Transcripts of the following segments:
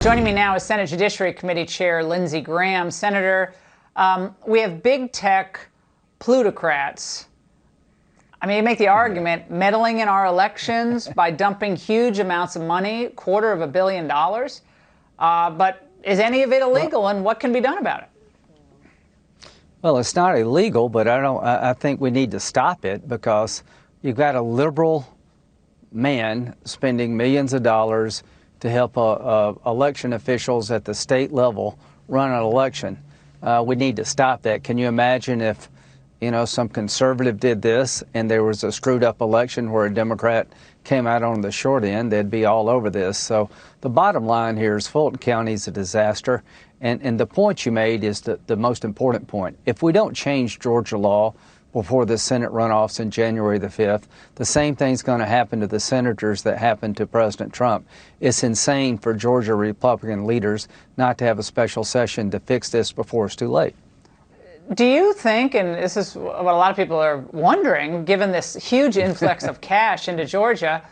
Joining me now is Senate Judiciary Committee Chair Lindsey Graham. Senator, we have big tech plutocrats. I mean, you make the argument meddling in our elections by dumping huge amounts of money, $250 million. But is any of it illegal, and what can be done about it? Well, it's not illegal, but I think we need to stop it because you've got a liberal man spending millions of dollars to help election officials at the state level run an election. We need to stop that. Can you imagine if, some conservative did this and there was a screwed up election where a Democrat came out on the short end? They'd be all over this. So the bottom line here is Fulton County is a disaster. And the point you made is the most important point. If we don't change Georgia law before the Senate runoffs in January the 5th, the same thing's going to happen to the senators that happened to President Trump. It's insane for Georgia Republican leaders not to have a special session to fix this before it's too late. Do you think, and this is what a lot of people are wondering, given this huge influx of cash into Georgia,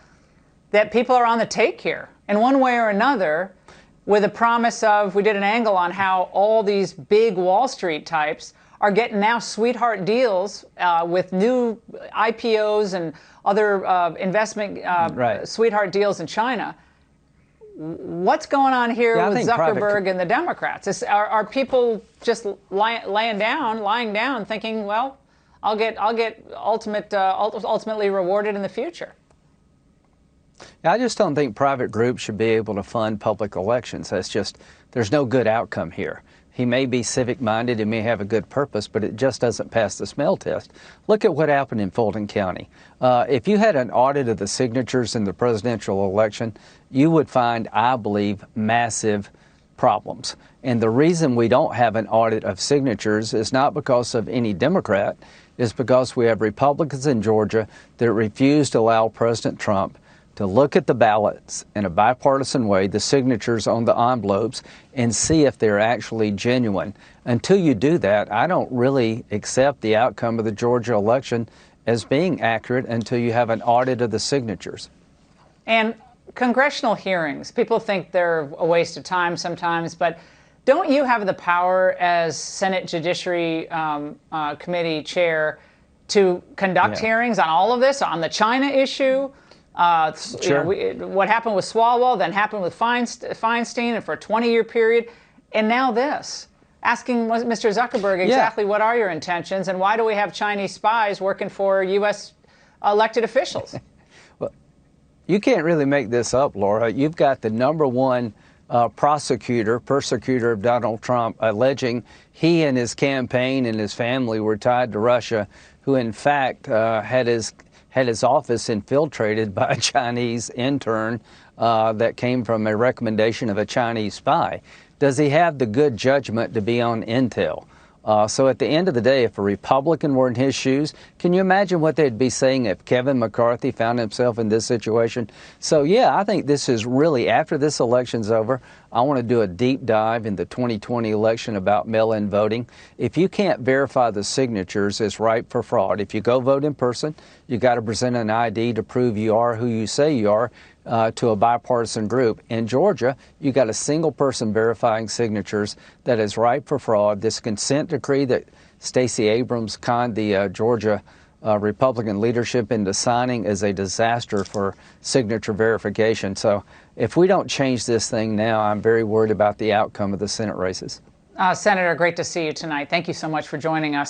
that people are on the take here in one way or another, with a promise of, we did an angle on how all these big Wall Street types are getting now sweetheart deals with new IPOs and other investment sweetheart deals in China. What's going on here with Zuckerberg and the Democrats? Are people just lying down, thinking, well, I'll get ultimately rewarded in the future? I just don't think private groups should be able to fund public elections. There's no good outcome here. He may be civic-minded, he may have a good purpose, but it just doesn't pass the smell test. Look at what happened in Fulton County. If you had an audit of the signatures in the presidential election, you would find, I believe, massive problems. And the reason we don't have an audit of signatures is not because of any Democrat, it's because we have Republicans in Georgia that refuse to allow President Trump to look at the ballots in a bipartisan way, the signatures on the envelopes, and see if they're actually genuine. Until you do that, I don't really accept the outcome of the Georgia election as being accurate until you have an audit of the signatures. And congressional hearings, people think they're a waste of time sometimes, but don't you have the power as Senate Judiciary Committee Chair to conduct hearings on all of this, on the China issue? Sure. What happened with Swalwell, then happened with Feinstein, and for a 20-year period, and now this. Asking Mr. Zuckerberg exactly what are your intentions, and why do we have Chinese spies working for U.S. elected officials? Well, you can't really make this up, Laura. You've got the #1 persecutor of Donald Trump, alleging he and his campaign and his family were tied to Russia, who in fact had his office infiltrated by a Chinese intern that came from a recommendation of a Chinese spy. Does he have the good judgment to be on intel? So at the end of the day, if a Republican were in his shoes, can you imagine what they'd be saying if Kevin McCarthy found himself in this situation? So, yeah, I think this is really, after this election's over, I want to do a deep dive in the 2020 election about mail-in voting. If you can't verify the signatures, it's ripe for fraud. If you go vote in person, you got to present an ID to prove you are who you say you are. To a bipartisan group. In Georgia, you got a single person verifying signatures that is ripe for fraud. This consent decree that Stacey Abrams conned the Georgia Republican leadership into signing is a disaster for signature verification. So if we don't change this thing now, I'm very worried about the outcome of the Senate races. Senator, great to see you tonight. Thank you so much for joining us.